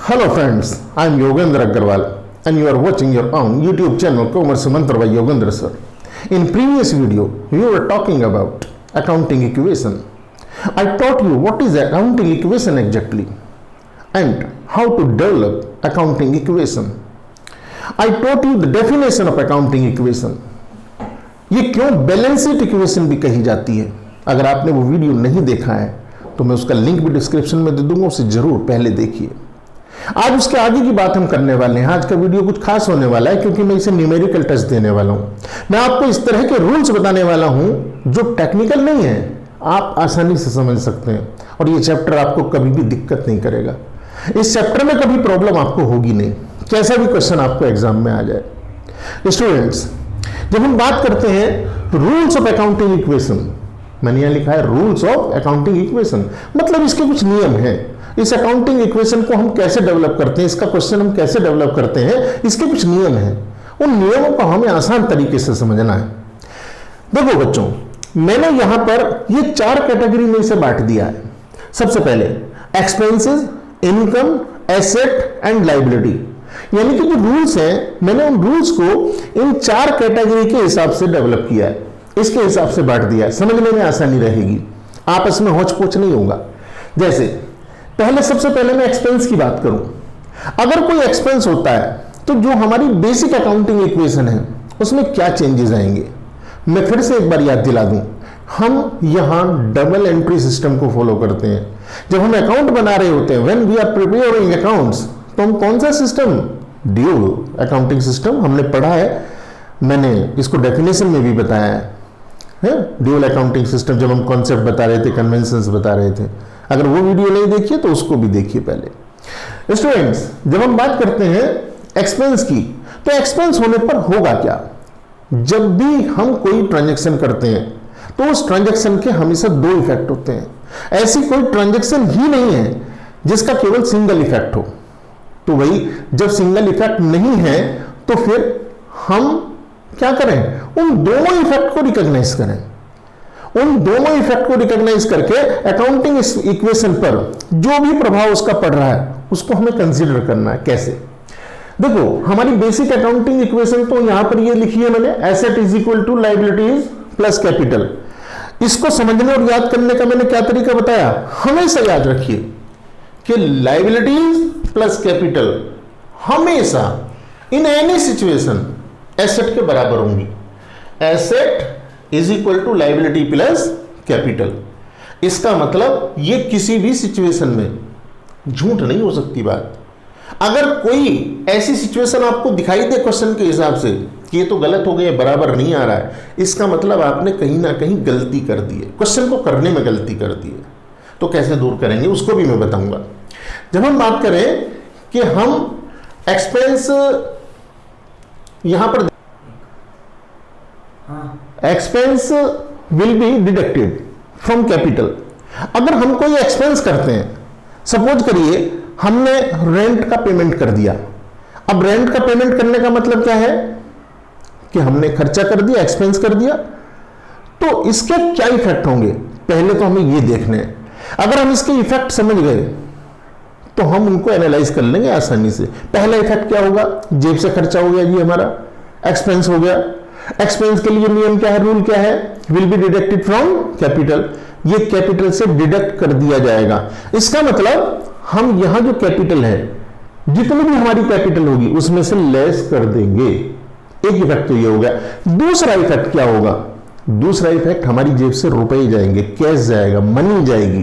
Hello friends, I am Yogendra Agarwal and you are watching your own YouTube channel Commerce Mantra by Yogendra sir. In previous video, we were talking about accounting equation. I taught you what is accounting equation exactly and how to develop accounting equation. I taught you the definition of accounting equation. ये क्यों balance sheet equation भी कही जाती है। अगर आपने वो video नहीं देखा है तो मैं उसका लिंक भी डिस्क्रिप्शन में दे दूंगा, उसे जरूर पहले देखिए। आज उसके आगे की बात हम करने वाले हैं। आज का वीडियो कुछ खास होने वाला है क्योंकि मैं इसे न्यूमेरिकल टच देने वाला हूं। मैं आपको इस तरह के रूल्स बताने वाला हूं जो टेक्निकल नहीं है, आप आसानी से समझ सकते हैं और ये चैप्टर आपको कभी भी दिक्कत नहीं करेगा। इस चैप्टर में कभी प्रॉब्लम आपको होगी नहीं, कैसा भी क्वेश्चन आपको एग्जाम में आ जाए। स्टूडेंट्स, जब हम बात करते हैं रूल्स ऑफ अकाउंटिंग इक्वेशन, मैंने यहां लिखा है रूल्स ऑफ अकाउंटिंग इक्वेशन, मतलब इसके कुछ नियम हैं। इस अकाउंटिंग इक्वेशन को हम कैसे डेवलप करते हैं, इसका क्वेश्चन हम कैसे डेवलप करते हैं, इसके कुछ नियम हैं। उन नियमों को हमें आसान तरीके से समझना है। देखो बच्चों, मैंने यहां पर ये 4 कैटेगरी में इसे बांट दिया है। सबसे पहले expenses, income, asset and liability, यानी कि जो रूल्स हैं, मैंने उन रूल्स को इन 4 कैटेगरी के हिसाब से डेवलप किया है, इसके हिसाब से बांट दिया है। समझने में आसानी रहेगी, आपस में होच पोच नहीं होगा। जैसे पहले, सबसे पहले मैं एक्सपेंस की बात करूं। अगर कोई एक्सपेंस होता है तो जो हमारी बेसिक अकाउंटिंग इक्वेशन है उसमें क्या चेंजेस आएंगे, मैं फिर से एक बार याद दिला दूं। हम यहां डबल एंट्री सिस्टम को फॉलो करते हैं। जब हम अकाउंट बना रहे होते हैं, when we are preparing accounts, तो हम कौन सा सिस्टम, ड्यूल अकाउंटिंग सिस्टम हमने पढ़ा है। मैंने इसको डेफिनेशन में भी बताया है ड्यूल अकाउंटिंग सिस्टम, जब हम कॉन्सेप्ट बता रहे थे, कन्वेंशंस बता रहे थे। अगर वो वीडियो नहीं देखिए तो उसको भी देखिए पहले। स्टूडेंट्स, जब हम बात करते हैं एक्सपेंस की, तो एक्सपेंस होने पर होगा क्या। जब भी हम कोई ट्रांजैक्शन करते हैं तो उस ट्रांजैक्शन के हमेशा 2 इफेक्ट होते हैं। ऐसी कोई ट्रांजैक्शन ही नहीं है जिसका केवल सिंगल इफेक्ट हो। तो वही, जब सिंगल इफेक्ट नहीं है तो फिर हम क्या करें, उन दोनों इफेक्ट को रिकॉग्नाइज करें। उन दोनों इफेक्ट को रिकॉग्नाइज करके अकाउंटिंग इक्वेशन पर जो भी प्रभाव उसका पड़ रहा है उसको हमें कंसीडर करना है। कैसे, देखो हमारी बेसिक अकाउंटिंग इक्वेशन तो यहां पर ये लिखी है मैंने, asset is equal to liabilities plus capital. इसको समझने और याद करने का मैंने क्या तरीका बताया, हमेशा याद रखिए कि लायबिलिटीज प्लस कैपिटल हमेशा इन एनी सिचुएशन एसेट के बराबर होंगी। Asset is equal to liability plus capital. इसका मतलब ये किसी भी सिचुएशन में झूठ नहीं हो सकती बात। अगर कोई ऐसी सिचुएशन आपको दिखाई दे क्वेश्चन के हिसाब से कि ये तो गलत हो गया, बराबर नहीं आ रहा है, इसका मतलब आपने कहीं ना कहीं गलती कर दी है, क्वेश्चन को करने में गलती कर दी है। तो कैसे दूर करेंगे उसको भी मैं बताऊंगा। जब हम बात करें कि हम एक्सपेंस, यहां पर expense will be deducted from capital. अगर हम कोई एक्सपेंस करते हैं, सपोज करिए हमने रेंट का पेमेंट कर दिया। अब रेंट का पेमेंट करने का मतलब क्या है कि हमने खर्चा कर दिया, एक्सपेंस कर दिया। तो इसके क्या इफेक्ट होंगे, पहले तो हमें ये देखने हैं। अगर हम इसके इफेक्ट समझ गए तो हम उनको एनालाइज कर लेंगे आसानी से। पहला इफेक्ट क्या होगा, जेब से खर्चा हो गया जी, हमारा एक्सपेंस हो गया। एक्सपेंस के लिए नियम क्या है, रूल क्या है, will be deducted from capital. ये कैपिटल से डिडक्ट कर दिया जाएगा। इसका मतलब हम यहां जो कैपिटल है, जितनी भी हमारी कैपिटल होगी उसमें से लेस कर देंगे। एक इफेक्ट तो ये हो गया। दूसरा इफेक्ट क्या होगा, दूसरा इफेक्ट हमारी जेब से रुपए जाएंगे, कैश जाएगा, मनी जाएगी।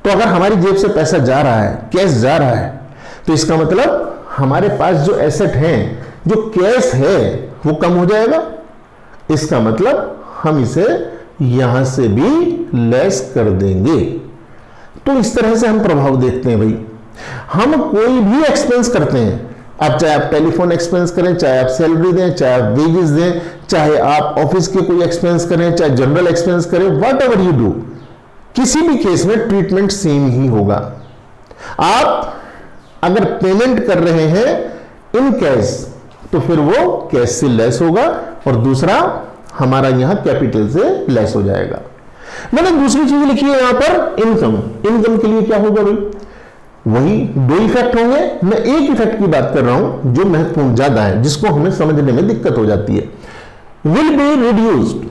तो अगर हमारी जेब से पैसा जा रहा है, कैश जा रहा है, तो इसका मतलब हमारे पास जो एसेट है, जो कैश है, वो कम हो जाएगा। इसका मतलब हम इसे यहां से भी लेस कर देंगे। तो इस तरह से हम प्रभाव देखते हैं भाई। हम कोई भी एक्सपेंस करते हैं, अब चाहे आप टेलीफोन एक्सपेंस करें, चाहे आप सैलरी दें, चाहे आप वेजेस दें, चाहे आप ऑफिस के कोई एक्सपेंस करें, चाहे जनरल एक्सपेंस करें, वट एवर यू डू, किसी भी केस में ट्रीटमेंट सेम ही होगा। आप अगर पेमेंट कर रहे हैं इन कैश तो फिर वो कैश से लेस होगा और दूसरा हमारा यहां कैपिटल से लेस हो जाएगा। मैंने दूसरी चीज लिखी है यहां पर, इनकम। इनकम के लिए क्या होगा भाई, वही दो इफेक्ट होंगे। मैं एक इफेक्ट की बात कर रहा हूं जो महत्वपूर्ण ज्यादा है, जिसको हमें समझने में दिक्कत हो जाती है। Will be reduced,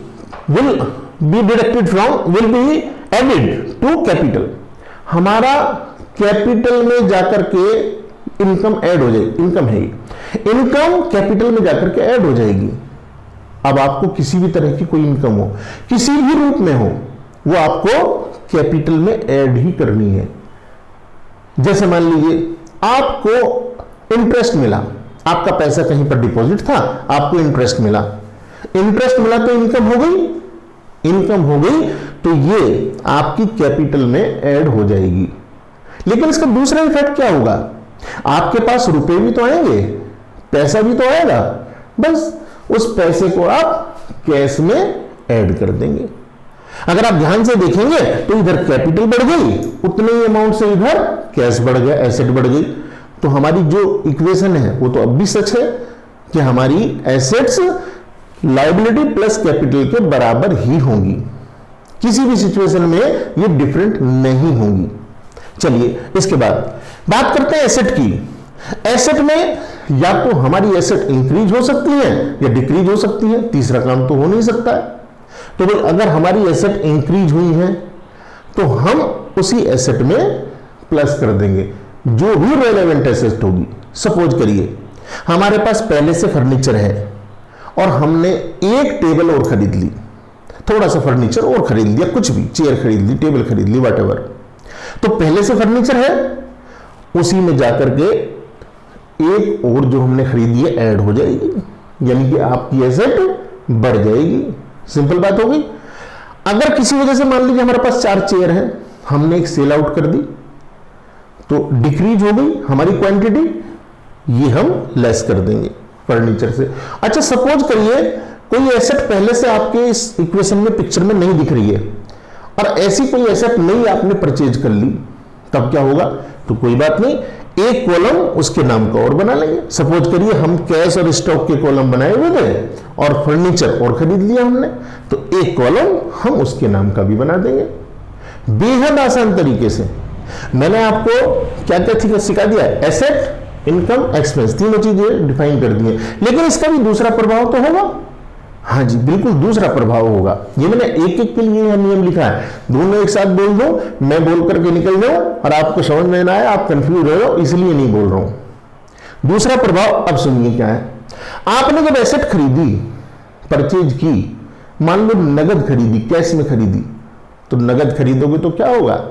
will be deducted from, will be added to capital. हमारा कैपिटल में जाकर के इनकम ऐड हो जाएगी, इनकम है इनकम कैपिटल में जाकर के ऐड हो जाएगी। अब आपको किसी भी तरह की कोई इनकम हो, किसी भी रूप में हो, वो आपको कैपिटल में ऐड ही करनी है। जैसे मान लीजिए आपको इंटरेस्ट मिला, आपका पैसा कहीं पर डिपॉजिट था, आपको इंटरेस्ट मिला, इंटरेस्ट मिला तो इनकम हो गई, इनकम हो गई तो ये आपकी कैपिटल में ऐड हो जाएगी। लेकिन इसका दूसरा इफेक्ट क्या होगा, आपके पास रुपए भी तो आएंगे, पैसा भी तो आएगा, बस उस पैसे को आप कैश में ऐड कर देंगे। अगर आप ध्यान से देखेंगे तो इधर कैपिटल बढ़ गई, उतने ही अमाउंट से इधर कैश बढ़ गया, एसेट बढ़ गई। तो हमारी जो इक्वेशन है वो तो अब भी सच है कि हमारी एसेट्स लायबिलिटी प्लस कैपिटल के बराबर ही होंगी, किसी भी सिचुएशन में ये डिफरेंट नहीं होंगी। चलिए इसके बाद बात करते हैं एसेट की। एसेट में या तो हमारी एसेट इंक्रीज हो सकती है या डिक्रीज हो सकती है, तीसरा काम तो हो नहीं सकता है। तो भाई अगर हमारी एसेट इंक्रीज हुई है तो हम उसी एसेट में प्लस कर देंगे जो भी रेलेवेंट एसेट होगी। सपोज करिए हमारे पास पहले से फर्नीचर है और हमने एक टेबल और खरीद ली, थोड़ा सा फर्नीचर और खरीद लिया, कुछ भी चेयर खरीद ली, टेबल खरीद ली, व्हाटएवर। तो पहले से फर्नीचर है, उसी में जाकर के एक और जो हमने खरीदी है ऐड हो जाएगी, यानी कि आपकी एसेट बढ़ जाएगी। सिंपल बात हो गई। अगर किसी वजह से मान लीजिए हमारे पास 4 चेयर है, हमने एक सेल आउट कर दी तो डिक्रीज हो गई हमारी क्वांटिटी, ये हम लेस कर देंगे फर्नीचर से। अच्छा सपोज करिए कोई एसेट पहले से आपके इस इक्वेशन में पिक्चर में नहीं दिख रही है और ऐसी कोई एसेट नई आपने परचेज कर ली, तब क्या होगा? तो कोई बात नहीं, एक कॉलम उसके नाम का और बना लेंगे। सपोज करिए हम कैश और स्टॉक के कॉलम बनाए हुए थे और फर्नीचर और खरीद लिया हमने, तो एक कॉलम हम उसके नाम का भी बना देंगे। बेहद आसान तरीके से मैंने आपको क्या क्या सिखा दिया है, एसेट, इनकम, एक्सपेंस, तीनों चीजें डिफाइन कर दी है। लेकिन इसका भी दूसरा प्रभाव तो होगा। हाँ जी बिल्कुल दूसरा प्रभाव होगा। ये मैंने एक एक के लिए यह नियम लिखा है, दोनों एक साथ बोल दो, मैं बोल करके निकल जाऊं और आपको समझ में ना आए, आप कंफ्यूज हो जाओ, इसलिए नहीं बोल रहा हूं। दूसरा प्रभाव अब सुनिए क्या है। आपने जब एसेट खरीदी, परचेज की, मान लो नगद खरीदी, कैश में खरीदी, तो नगद खरीदोगे तो क्या होगा?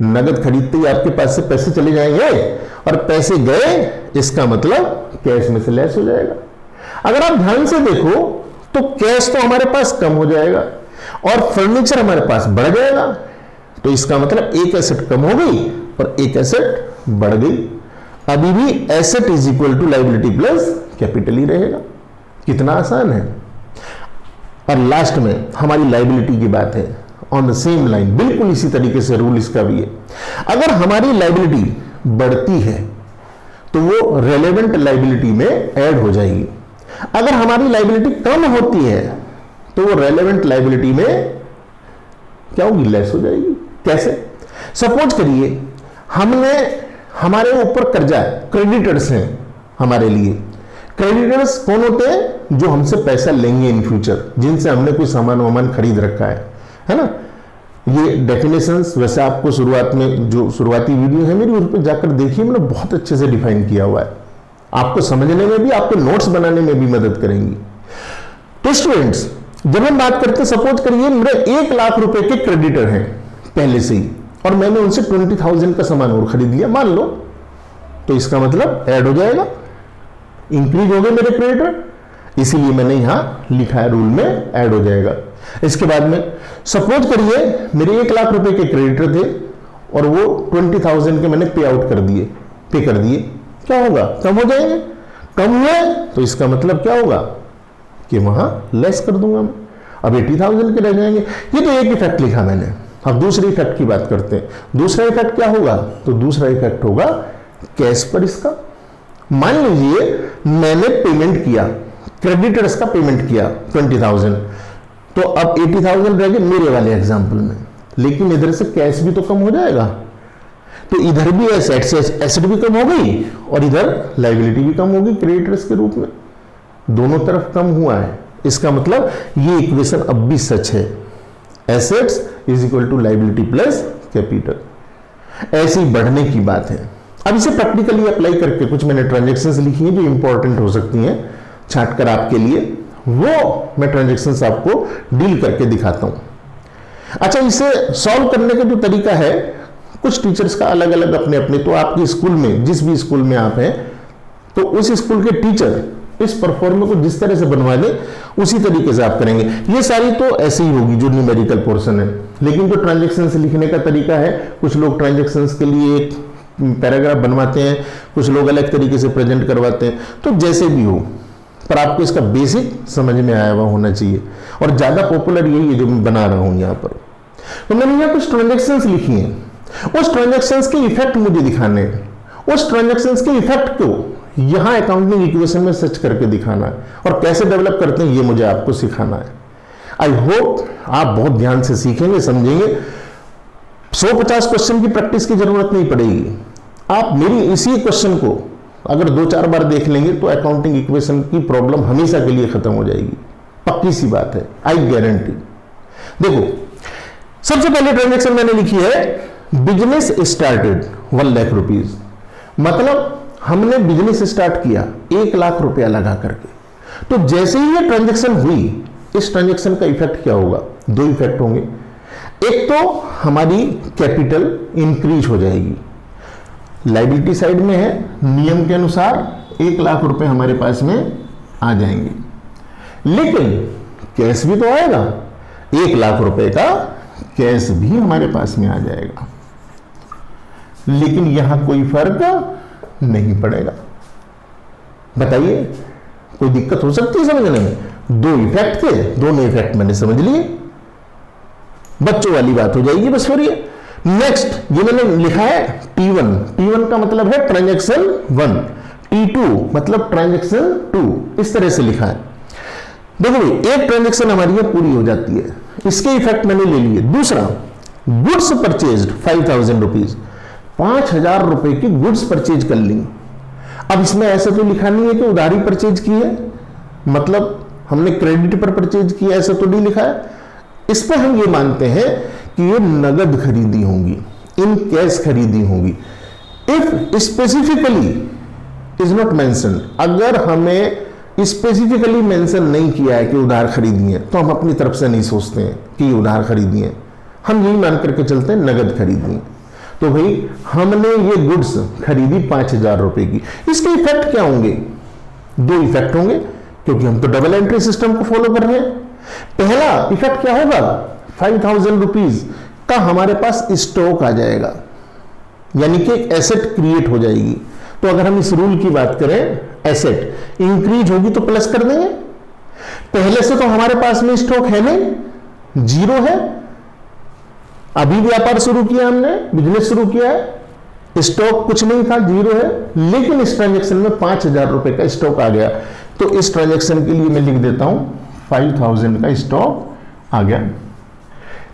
नगद खरीदते ही आपके पास से पैसे चले जाएंगे और पैसे गए, इसका मतलब कैश में से लेस हो जाएगा। अगर आप ध्यान से देखो तो कैश तो हमारे पास कम हो जाएगा और फर्नीचर हमारे पास बढ़ जाएगा, तो इसका मतलब एक एसेट कम हो गई और एक एसेट बढ़ गई। अभी भी asset is equal to liability plus capital ही रहेगा। कितना आसान है। और लास्ट में हमारी लायबिलिटी की बात है, ऑन द सेम लाइन, बिल्कुल इसी तरीके से रूल इसका भी है। अगर हमारी लायबिलिटी बढ़ती है तो वो रेलेवेंट लायबिलिटी में ऐड हो जाएगी। अगर हमारी लायबिलिटी कम होती है तो वो रेलेवेंट लायबिलिटी में क्या होगी? लेस हो जाएगी। कैसे? सपोज करिए हमने, हमारे ऊपर कर्जा है, क्रेडिटर्स हैं हमारे लिए। क्रेडिटर्स कौन होते हैं? जो हमसे पैसा लेंगे इन फ्यूचर, जिनसे हमने कोई सामान वामान खरीद रखा है ना। ये डेफिनेशंस वैसे आपको शुरुआत में, जो शुरुआती वीडियो है मेरी, उस पर जाकर देखिए, मैंने बहुत अच्छे से डिफाइन किया हुआ है। आपको समझने में भी, आपके नोट्स बनाने में भी मदद करेंगी। तो स्टूडेंट्स, जब हम बात करते हैं, सपोज करिए मेरे 1 लाख रुपए के क्रेडिटर हैं पहले से ही और मैंने उनसे 20,000 का सामान और खरीद लिया मान लो, तो इसका मतलब ऐड हो जाएगा, इंक्रीज हो गए मेरे क्रेडिटर, इसीलिए मैंने यहां लिखा है रूल में ऐड हो जाएगा। इसके बाद में सपोज करिए मेरे 1 लाख रुपए के क्रेडिटर थे और वो 20,000 के मैंने पे आउट कर दिए, पे कर दिए, क्या होगा? कम हो जाएंगे। कम हुए तो इसका मतलब क्या होगा कि वहां लेस कर दूंगा मैं, अब 80,000 के रह जाएंगे। ये तो एक इफेक्ट लिखा मैंने। अब दूसरे इफेक्ट की बात करते हैं। दूसरा इफेक्ट क्या होगा? तो दूसरा इफेक्ट होगा कैश पर इसका। मान लीजिए मैंने पेमेंट किया, क्रेडिटर्स का पेमेंट किया 20,000, तो अब 80,000 रह गए मेरे वाले एग्जाम्पल में, लेकिन इधर से कैश भी तो कम हो जाएगा, तो इधर भी एसेट से एसेट भी कम हो गई और इधर लायबिलिटी भी कम होगी क्रेडिटर्स के रूप में, दोनों तरफ कम हुआ है। इसका मतलब ये इक्वेशन अब भी सच है, assets is equal to liability plus capital. ऐसी बढ़ने की बात है। अब इसे प्रैक्टिकली अप्लाई करके कुछ मैंने ट्रांजैक्शंस लिखी हैं जो इंपॉर्टेंट हो सकती हैं छांट कर आपके लिए, वो मैं ट्रांजैक्शंस आपको डील करके दिखाता हूं। अच्छा, इसे सॉल्व करने का जो तरीका है कुछ टीचर्स का अलग अलग अपने अपने, तो आपके स्कूल में जिस भी स्कूल में आप हैं तो उस स्कूल के टीचर इस परफॉर्म को जिस तरह से बनवा दे उसी तरीके से आप करेंगे। ये सारी तो ऐसे ही होगी जो न्यूमेरिकल पोर्शन है, लेकिन जो ट्रांजैक्शंस लिखने का तरीका है, कुछ लोग ट्रांजैक्शंस के लिए एक पैराग्राफ बनवाते हैं, कुछ लोग अलग तरीके से प्रेजेंट करवाते हैं, तो जैसे भी हो पर आपको इसका बेसिक समझ में आया हुआ होना चाहिए। और ज्यादा पॉपुलर यही है जो मैं बना रहा हूं यहां पर। तो मैंने यहाँ कुछ ट्रांजैक्शंस लिखी हैं, उस ट्रांजैक्शंस के इफेक्ट मुझे दिखाने हैं। उस ट्रांजैक्शंस के इफेक्ट को यहां अकाउंटिंग इक्वेशन में सर्च करके दिखाना है, और कैसे डेवलप करते हैं ये मुझे आपको सिखाना है। आई होप आप बहुत ध्यान से सीखेंगे, समझेंगे। 150 क्वेश्चन की प्रैक्टिस की जरूरत नहीं पड़ेगी। आप मेरी इसी क्वेश्चन को अगर 2-4 बार देख लेंगे तो अकाउंटिंग इक्वेशन की प्रॉब्लम हमेशा के लिए खत्म हो जाएगी, पक्की सी बात है, आई गारंटी। देखो, सबसे पहले ट्रांजैक्शन मैंने लिखी है, बिजनेस स्टार्टेड 1 लाख रुपीज। मतलब हमने बिजनेस स्टार्ट किया 1 लाख रुपया लगा करके। तो जैसे ही ये ट्रांजैक्शन हुई, इस ट्रांजैक्शन का इफेक्ट क्या होगा? 2 इफेक्ट होंगे। एक तो हमारी कैपिटल इंक्रीज हो जाएगी, लायबिलिटी साइड में है, नियम के अनुसार 1 लाख रुपए हमारे पास में आ जाएंगे, लेकिन कैश भी तो आएगा, 1 लाख रुपए का कैश भी हमारे पास में आ जाएगा, लेकिन यहां कोई फर्क नहीं पड़ेगा। बताइए, कोई दिक्कत हो सकती है समझने में? 2 इफेक्ट थे, दोनों इफेक्ट मैंने समझ लिए, बच्चों वाली बात हो जाएगी बस। फिर ये नेक्स्ट ये मैंने लिखा है T1। T1 का मतलब है ट्रांजैक्शन 1, T2 मतलब ट्रांजैक्शन 2, इस तरह से लिखा है। देखो भाई, एक ट्रांजैक्शन हमारी ये पूरी हो जाती है, इसके इफेक्ट मैंने ले लिए। दूसरा, गुड्स परचेज्ड 5000 रुपीज, 5000 रुपए की गुड्स परचेज कर ली। अब इसमें ऐसा तो लिखा नहीं है कि उधारी परचेज की है, मतलब हमने क्रेडिट पर परचेज किया, ऐसा तो नहीं लिखा है। इस पर हम ये मानते हैं कि ये नगद खरीदी होंगी, इन कैश खरीदी होंगी। If specifically is not mention, अगर हमें स्पेसिफिकली मेंशन नहीं किया है कि उधार खरीदी है, तो हम अपनी तरफ से नहीं सोचते हैं कि उधार खरीदी है, हम यही मान करके चलते हैं नगद खरीदी है। तो भाई हमने ये गुड्स खरीदी 5000 रुपए की, इसके इफेक्ट क्या होंगे? 2 इफेक्ट होंगे, क्योंकि हम तो डबल एंट्री सिस्टम को फॉलो कर रहे हैं। पहला इफेक्ट क्या होगा? 5000 रुपीज का हमारे पास स्टॉक आ जाएगा, यानी कि एक एसेट क्रिएट हो जाएगी। तो अगर हम इस रूल की बात करें, एसेट इंक्रीज होगी तो प्लस कर देंगे। पहले से तो हमारे पास में स्टॉक है नहीं, 0 है, अभी व्यापार शुरू किया हमने, बिजनेस शुरू किया है, स्टॉक कुछ नहीं था, 0 है, लेकिन इस ट्रांजैक्शन में 5000 रुपए का स्टॉक आ गया। तो इस ट्रांजैक्शन के लिए मैं लिख देता हूं 5000 का स्टॉक आ गया।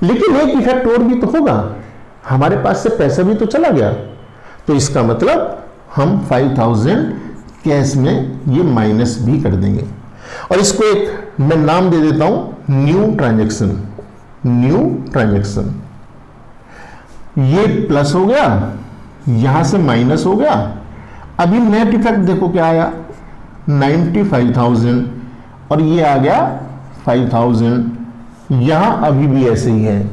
लेकिन एक इफेक्ट और भी तो होगा, हमारे पास से पैसा भी तो चला गया, तो इसका मतलब हम 5000 कैश में ये माइनस भी कर देंगे। और इसको एक मैं नाम दे देता हूं न्यू ट्रांजैक्शन। न्यू ट्रांजैक्शन, ये प्लस हो गया, यहां से माइनस हो गया। अभी नेट इफेक्ट देखो क्या आया, 95,000, और ये आ गया 5000। यहां अभी भी ऐसे ही है,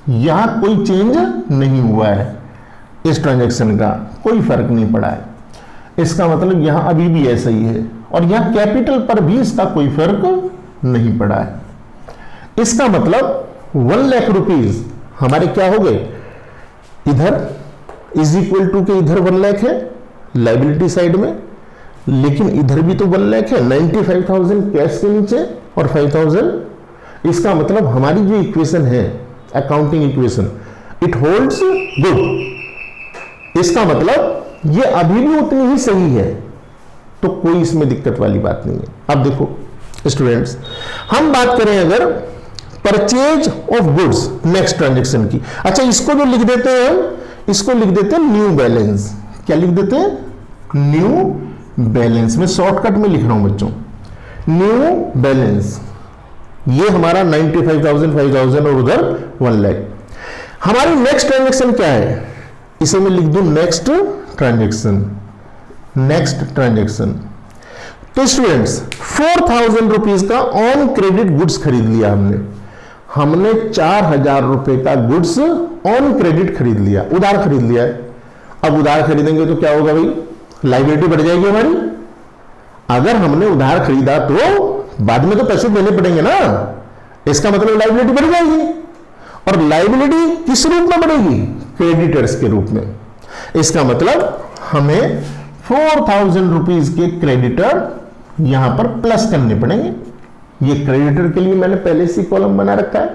यहां कोई चेंज नहीं हुआ है, इस ट्रांजैक्शन का कोई फर्क नहीं पड़ा है। इसका मतलब यहां अभी भी ऐसा ही है, और यहां कैपिटल पर भी इसका कोई फर्क नहीं पड़ा है। इसका मतलब 1 लाख रुपीज हमारे क्या हो गए, इधर इज इक्वल टू के इधर 1 लाख है लायबिलिटी साइड में, लेकिन इधर भी तो 1 लाख है, 95,000 कैश के नीचे और 5,000। इसका मतलब हमारी जो इक्वेशन है accounting equation, it holds good. इसका मतलब ये अभी भी उतनी ही सही है, तो कोई इसमें दिक्कत वाली बात नहीं है। अब देखो स्टूडेंट्स, हम बात करें अगर purchase of goods next transaction की। अच्छा, इसको जो लिख देते हैं इसको लिख देते हैं न्यू बैलेंस। क्या लिख देते हैं? New balance. मैं शॉर्टकट में लिख रहा हूं बच्चों, न्यू बैलेंस। ये हमारा 95,000, 5,000 और उधर 1 लाख। हमारी नेक्स्ट ट्रांजेक्शन क्या है? इसे मैं लिख दूं नेक्स्ट ट्रांजेक्शन। Next transaction. तो स्टूडेंट्स 4,000 रुपीज का ऑन क्रेडिट गुड्स खरीद लिया हमने 4,000 रुपए का गुड्स ऑन क्रेडिट खरीद लिया, उधार खरीद लिया है। अब उधार खरीदेंगे तो क्या होगा भाई? लायबिलिटी बढ़ जाएगी हमारी। अगर हमने उधार खरीदा तो बाद में तो पैसे देने पड़ेंगे ना, इसका मतलब लायबिलिटी बढ़ जाएगी। और लायबिलिटी किस रूप में बढ़ेगी? क्रेडिटर्स के रूप में। इसका मतलब हमें 4,000 रुपीज के क्रेडिटर यहां पर प्लस करने पड़ेंगे। ये क्रेडिटर के लिए मैंने पहले से कॉलम बना रखा है।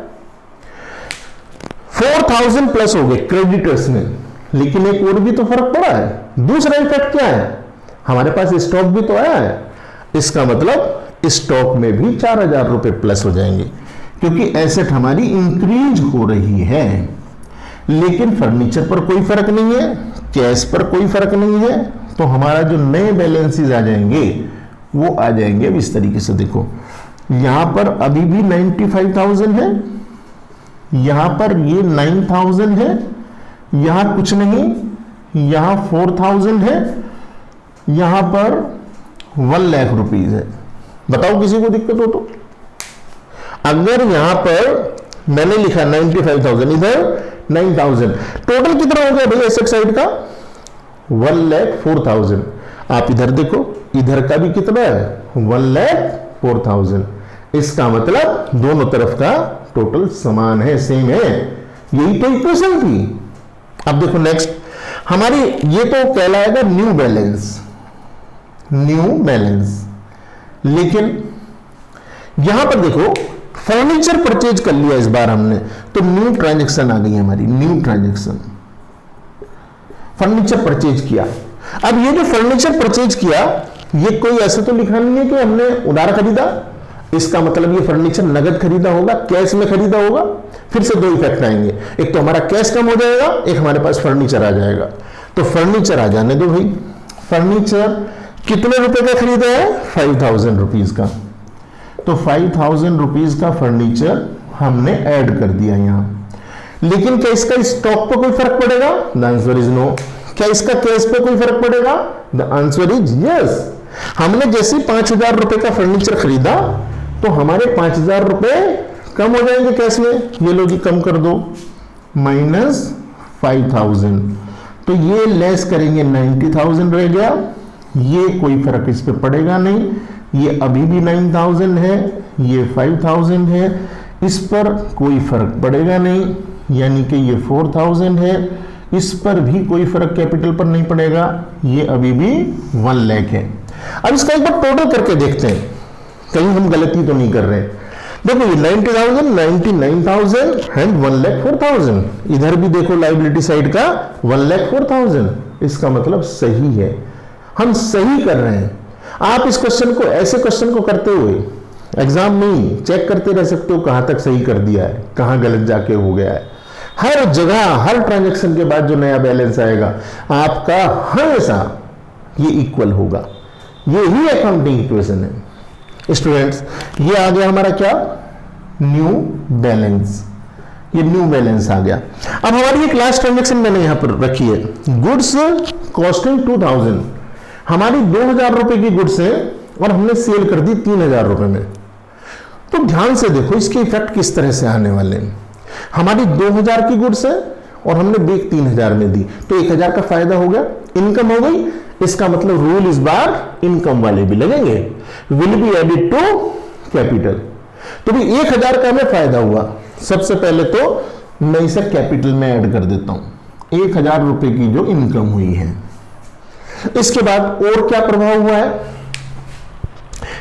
4,000 प्लस हो गए क्रेडिटर्स में, लेकिन एक और भी तो फर्क पड़ा है। दूसरा इफेक्ट क्या है? हमारे पास स्टॉक भी तो आया है। इसका मतलब स्टॉक में भी 4,000 रुपए प्लस हो जाएंगे, क्योंकि एसेट हमारी इंक्रीज हो रही है। लेकिन फर्नीचर पर कोई फर्क नहीं है, कैश पर कोई फर्क नहीं है। तो हमारा जो नए बैलेंसेस आ जाएंगे वो आ जाएंगे अब इस तरीके से। देखो यहां पर अभी भी 95,000 है, यहां पर ये 9,000 है, यहां कुछ नहीं, यहां 4,000 है, यहां पर 1 लाख रुपीज है। बताओ किसी को दिक्कत हो तो? अगर यहां पर मैंने लिखा 95,000, इधर 9,000, टोटल कितना हो गया भाई एसेट साइड का? 1,04,000। आप इधर देखो, इधर का भी कितना है? 1,04,000। इसका मतलब दोनों तरफ का टोटल समान है, सेम है। यही तो इक्वेशन थी। अब देखो नेक्स्ट हमारी, ये तो कहलाएगा न्यू बैलेंस। New balance. लेकिन यहां पर देखो फर्नीचर परचेज कर लिया इस बार हमने, तो न्यू ट्रांजैक्शन आ गई हमारी। न्यू ट्रांजैक्शन, फर्नीचर परचेज किया। अब ये जो फर्नीचर परचेज किया, ये कोई ऐसे तो लिखा नहीं है कि हमने उधार खरीदा। इसका मतलब ये फर्नीचर नगद खरीदा होगा, कैश में खरीदा होगा। फिर से दो इफेक्ट आएंगे, एक तो हमारा कैश कम हो जाएगा, एक हमारे पास फर्नीचर आ जाएगा। तो फर्नीचर आ जाने दो भाई। फर्नीचर कितने रुपए का खरीदा है? 5,000 रुपीज का। तो 5,000 रुपीज का फर्नीचर हमने ऐड कर दिया यहां। लेकिन क्या इसका स्टॉक पे कोई फर्क पड़ेगा? The answer is no. क्या इसका कैश पे कोई फर्क पड़ेगा? The answer is yes. हमने जैसे 5,000 रुपए का फर्नीचर खरीदा तो हमारे 5,000 रुपए कम हो जाएंगे कैश में। ये लो जी कम कर दो, -5,000। तो ये लेस करेंगे, 90,000 रह गया। ये कोई फर्क इस पे पड़ेगा नहीं। ये अभी भी 9,000 है, ये 5,000 है, इस पर कोई फर्क पड़ेगा नहीं। यानी कि ये 4,000 है, इस पर भी कोई फर्क कैपिटल पर नहीं पड़ेगा। ये अभी भी 1 लाख है। अब इसका एक बार टोटल करके देखते हैं, कहीं हम गलती तो नहीं कर रहे। देखो ये 90,000, 99,000 एंड 1,04,000। इधर भी देखो लायबिलिटी साइड का 1,04,000। इसका मतलब सही है, हम सही कर रहे हैं। आप इस क्वेश्चन को, ऐसे क्वेश्चन को करते हुए एग्जाम में ही चेक करते रह सकते हो कहां तक सही कर दिया है, कहां गलत जाके हो गया है। हर जगह, हर ट्रांजैक्शन के बाद जो नया बैलेंस आएगा आपका हमेशा ये इक्वल होगा। ये ही अकाउंटिंग इक्वेशन है स्टूडेंट्स। ये आ गया हमारा क्या? New balance. ये न्यू बैलेंस आ गया। अब हमारी एक लास्ट ट्रांजैक्शन मैंने यहां पर रखी है, गुड्स कॉस्टिंग 2,000। हमारी 2,000 रुपए की गुड्स है और हमने सेल कर दी 3,000 रुपए में। तो ध्यान से देखो इसके इफेक्ट किस तरह से आने वाले हैं। हमारी 2,000 की गुड्स है और हमने बेच 3,000 में दी, तो 1,000 का फायदा हो गया, इनकम हो गई। इसका मतलब रूल इस बार इनकम वाले भी लगेंगे, will be added to capital. तो भी 1,000 का हमें फायदा हुआ। सबसे पहले तो मैं इसे कैपिटल में ऐड कर देता हूं, 1,000 रुपए की जो इनकम हुई है। इसके बाद और क्या प्रभाव हुआ है?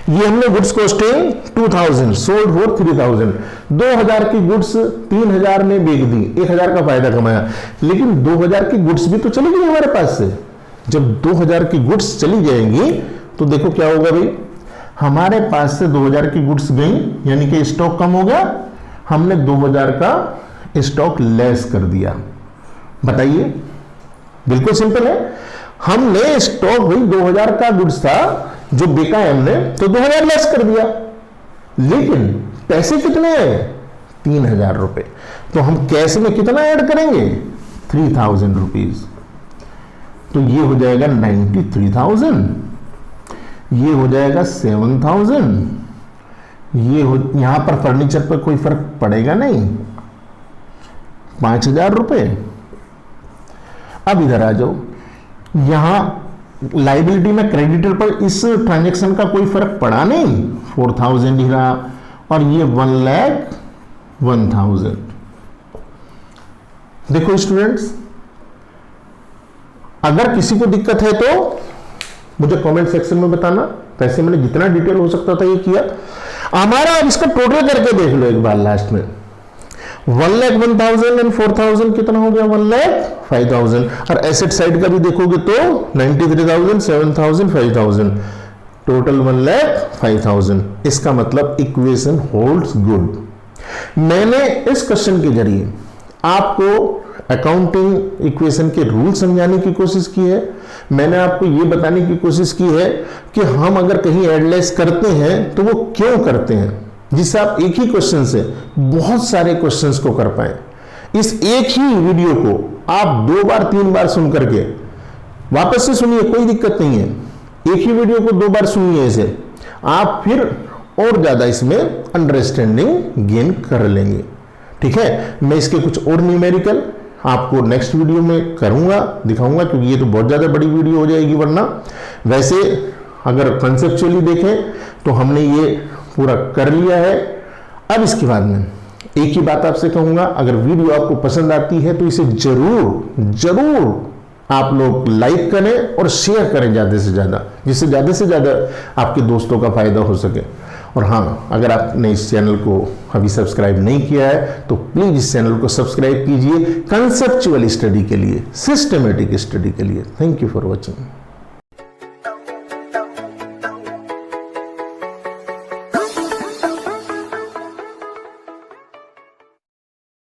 ये हमने गुड्स कॉस्टिंग 2,000 सोल्ड फॉर 3,000। 2,000 की गुड्स 3,000 में बेच दी, 1,000 का फायदा कमाया। लेकिन 2,000 की गुड्स भी तो चली गई हमारे पास से। जब 2,000 की गुड्स चली जाएंगी तो देखो क्या होगा भाई, हमारे पास से 2,000 की गुड्स गई, यानी कि स्टॉक कम हो गया। हमने 2,000 का स्टॉक लेस कर दिया। बताइए बिल्कुल सिंपल है। हमने स्टॉक भाई 2000 का गुड्स था जो बिका है हमने, तो 2000 लेस कर दिया, लेकिन पैसे कितने आए? 3000 रुपए। तो हम कैश में कितना ऐड करेंगे? 3000 रुपीज। तो ये हो जाएगा 93,000, ये हो जाएगा 7,000, ये हो, यहां पर फर्नीचर पर कोई फर्क पड़ेगा नहीं, 5,000 रुपए। अब इधर आ जाओ, यहां लाइबिलिटी में क्रेडिटर पर इस ट्रांजैक्शन का कोई फर्क पड़ा नहीं, 4,000 ही रहा, और ये 1,01,000। देखो स्टूडेंट्स, अगर किसी को दिक्कत है तो मुझे कमेंट सेक्शन में बताना। वैसे मैंने जितना डिटेल हो सकता था ये किया। हमारा अब इसका टोटल करके देख लो एक बार लास्ट में, 1,01,000 एंड 4,000 कितना हो गया? 1,05,000। और एसेट साइड का भी देखोगे तो 93,000, 7,000, 5,000, टोटल 1,05,000। इसका मतलब इक्वेशन होल्ड्स गुड। मैंने इस क्वेश्चन के जरिए आपको अकाउंटिंग इक्वेशन के रूल समझाने की कोशिश की है। मैंने आपको यह बताने की कोशिश की है कि हम अगर कहीं एडलेस करते हैं तो वो क्यों करते हैं, जिससे आप एक ही क्वेश्चन से बहुत सारे क्वेश्चंस को कर पाए। इस एक ही वीडियो को आप 2 बार 3 बार सुन करके वापस से सुनिए, कोई दिक्कत नहीं है। एक ही वीडियो को 2 बार सुनिए, इसे आप फिर और ज्यादा इसमें अंडरस्टैंडिंग गेन कर लेंगे। ठीक है, मैं इसके कुछ और न्यूमेरिकल आपको नेक्स्ट वीडियो में करूंगा, दिखाऊंगा, क्योंकि ये तो बहुत ज्यादा बड़ी वीडियो हो जाएगी वरना। वैसे अगर कंसेप्चुअली देखें तो हमने ये पूरा कर लिया है। अब इसके बाद में एक ही बात आपसे कहूंगा, अगर वीडियो आपको पसंद आती है तो इसे जरूर आप लोग लाइक करें और शेयर करें ज्यादा से ज्यादा आपके दोस्तों का फायदा हो सके। और हाँ, अगर आपने इस चैनल को अभी सब्सक्राइब नहीं किया है तो प्लीज इस चैनल को सब्सक्राइब कीजिए, कंसेप्चुअल स्टडी के लिए, सिस्टमेटिक स्टडी के लिए। Thank you for watching.